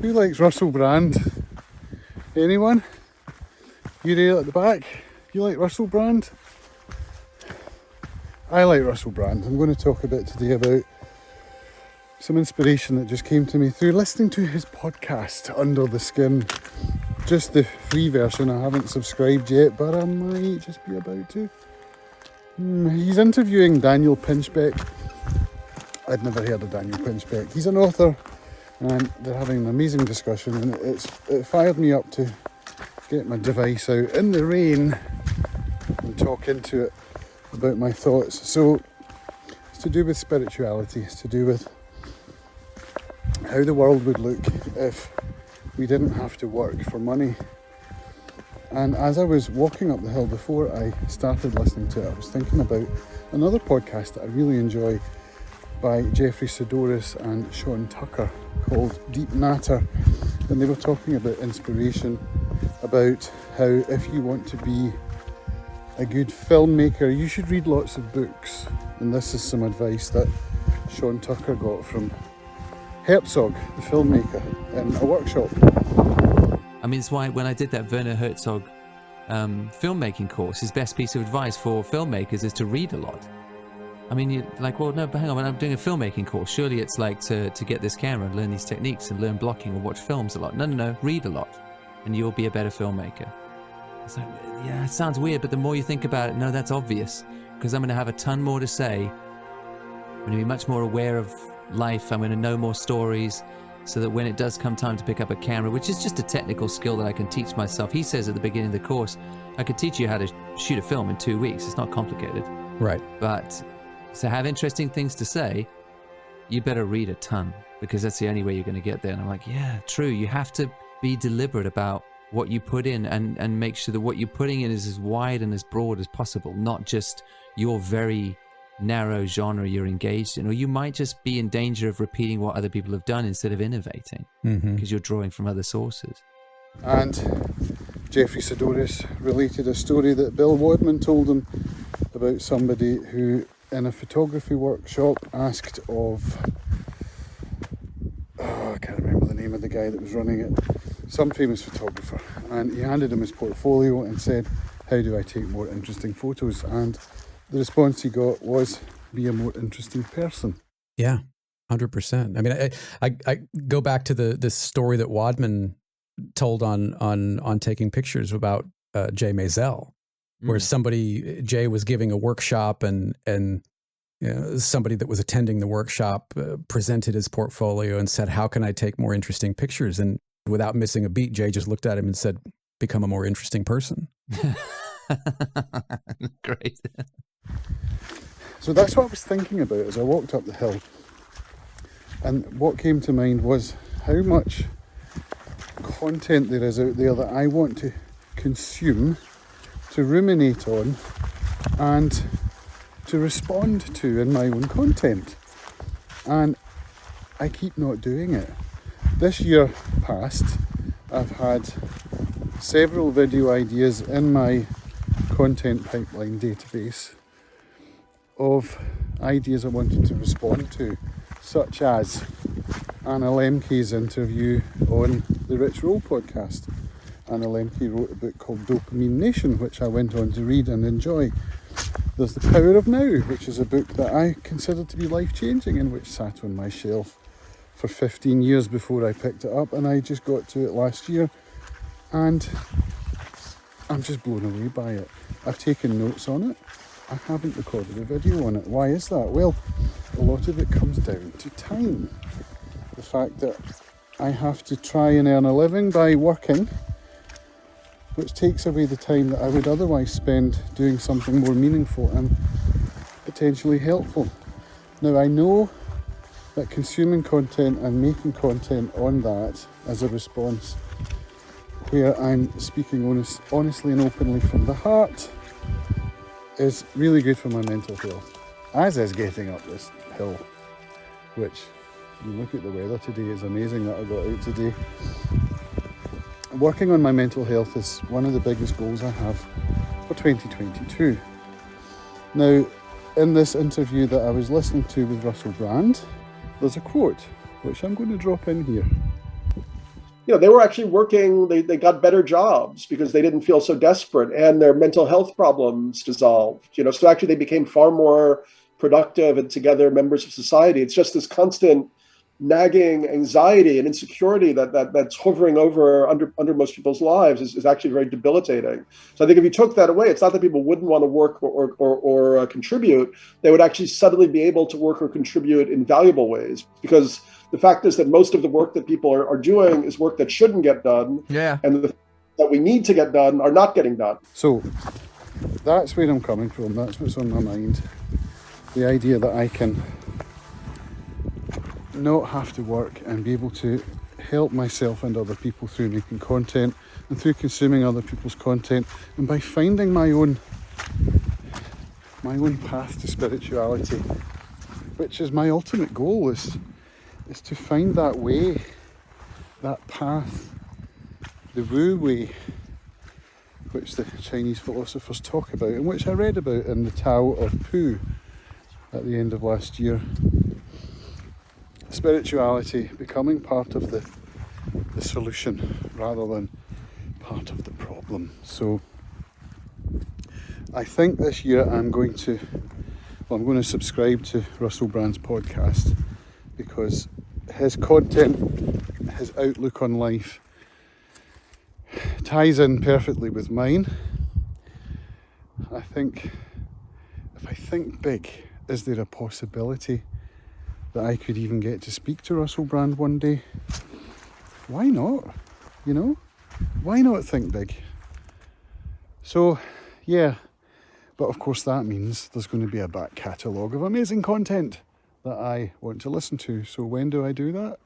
Who likes Russell Brand? Anyone? You there at the back? You like Russell Brand? I like Russell Brand. I'm going to talk a bit today about some inspiration that just came to me through listening to his podcast, Under the Skin. Just the free version. I haven't subscribed yet, but I might just be about to. He's interviewing Daniel Pinchbeck. I'd never heard of Daniel Pinchbeck. He's an author, and they're having an amazing discussion, and it fired me up to get my device out in the rain and talk into it about my thoughts. So it's to do with spirituality. It's to do with how the world would look if we didn't have to work for money. And as I was walking up the hill before I started listening to it, I was thinking about another podcast that I really enjoy by Jeffrey Sidoris and Sean Tucker called Deep Natter. And they were talking about inspiration, about how if you want to be a good filmmaker, you should read lots of books. And this is some advice that Sean Tucker got from Herzog, the filmmaker, in a workshop. I mean, it's why when I did that Werner Herzog filmmaking course, his best piece of advice for filmmakers is to read a lot. I mean, you're like, well, no, but hang on, when I'm doing a filmmaking course, surely it's like to get this camera and learn these techniques and learn blocking or watch films a lot. No, read a lot and you'll be a better filmmaker. It's like, yeah, it sounds weird, but the more you think about it, no, that's obvious, because I'm going to have a ton more to say. I'm going to be much more aware of life. I'm going to know more stories, so that when it does come time to pick up a camera, which is just a technical skill that I can teach myself. He says at the beginning of the course, I could teach you how to shoot a film in 2 weeks. It's not complicated. Right. But to have interesting things to say, you better read a ton, because that's the only way you're going to get there. And I'm like, yeah, true. You have to be deliberate about what you put in and make sure that what you're putting in is as wide and as broad as possible, not just your very narrow genre you're engaged in. Or you might just be in danger of repeating what other people have done instead of innovating, because you're drawing from other sources. And Jeffrey Sidoris related a story that Bill Wadman told him about somebody who in a photography workshop asked of I can't remember the name of the guy that was running it, some famous photographer, and he handed him his portfolio and said, how do I take more interesting photos? And the response he got was, be a more interesting person. Yeah, 100%. I mean, I go back to this story that Wadman told on taking pictures about Jay Maisel, where Jay was giving a workshop and you know, somebody that was attending the workshop presented his portfolio and said, how can I take more interesting pictures? And without missing a beat, Jay just looked at him and said, become a more interesting person. Great. So that's what I was thinking about as I walked up the hill. And what came to mind was how much content there is out there that I want to consume, to ruminate on, and to respond to in my own content. And I keep not doing it. This year past, I've had several video ideas in my content pipeline database of ideas I wanted to respond to, such as Anna Lemke's interview on the Rich Roll podcast. Anna Lemke wrote a book called Dopamine Nation, which I went on to read and enjoy. There's The Power of Now, which is a book that I consider to be life-changing and which sat on my shelf for 15 years before I picked it up, and I just got to it last year and I'm just blown away by it. I've taken notes on it. I haven't recorded a video on it. Why is that? Well, a lot of it comes down to time. The fact that I have to try and earn a living by working, which takes away the time that I would otherwise spend doing something more meaningful and potentially helpful. Now, I know that consuming content and making content on that as a response, where I'm speaking honestly and openly from the heart, is really good for my mental health, as is getting up this hill, which, you look at the weather today, it's amazing that I got out today. Working on my mental health is one of the biggest goals I have for 2022. Now, in this interview that I was listening to with Russell Brand, there's a quote which I'm going to drop in here. they were actually working, they got better jobs because they didn't feel so desperate, and their mental health problems dissolved, so actually they became far more productive and together members of society. It's just this constant nagging anxiety and insecurity that's hovering over under most people's lives is actually very debilitating. So I think if you took that away, it's not that people wouldn't want to work or contribute. They would actually suddenly be able to work or contribute in valuable ways, because the fact is that most of the work that people are doing is work that shouldn't get done. Yeah. And that we need to get done are not getting done. So that's where I'm coming from. That's what's on my mind. The idea that I can not have to work and be able to help myself and other people through making content and through consuming other people's content, and by finding my own path to spirituality, which is my ultimate goal, is to find that way, that path, the Wu way, which the Chinese philosophers talk about, and which I read about in the Tao of Pu at the end of last year. Spirituality becoming part of the solution rather than part of the problem. So I think this year I'm going to subscribe to Russell Brand's podcast, because his content, his outlook on life ties in perfectly with mine. I think if I think big, is there a possibility that I could even get to speak to Russell Brand one day? Why not? Why not think big? So, yeah. But of course that means there's going to be a back catalogue of amazing content that I want to listen to. So when do I do that?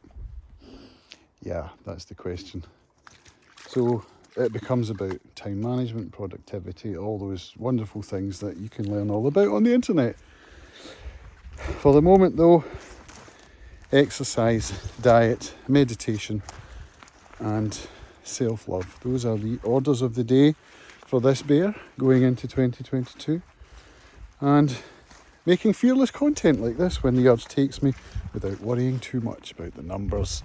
Yeah, that's the question. So it becomes about time management, productivity, all those wonderful things that you can learn all about on the internet. For the moment though, exercise, diet, meditation and self-love. Those are the orders of the day for this bear going into 2022. And making fearless content like this when the urge takes me, without worrying too much about the numbers,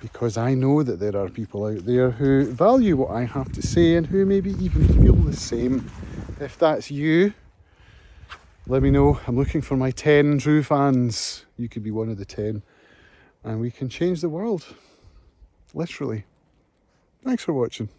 because I know that there are people out there who value what I have to say and who maybe even feel the same. If that's you, let me know. I'm looking for my 10 true fans. You could be one of the 10. And we can change the world. Literally. Thanks for watching.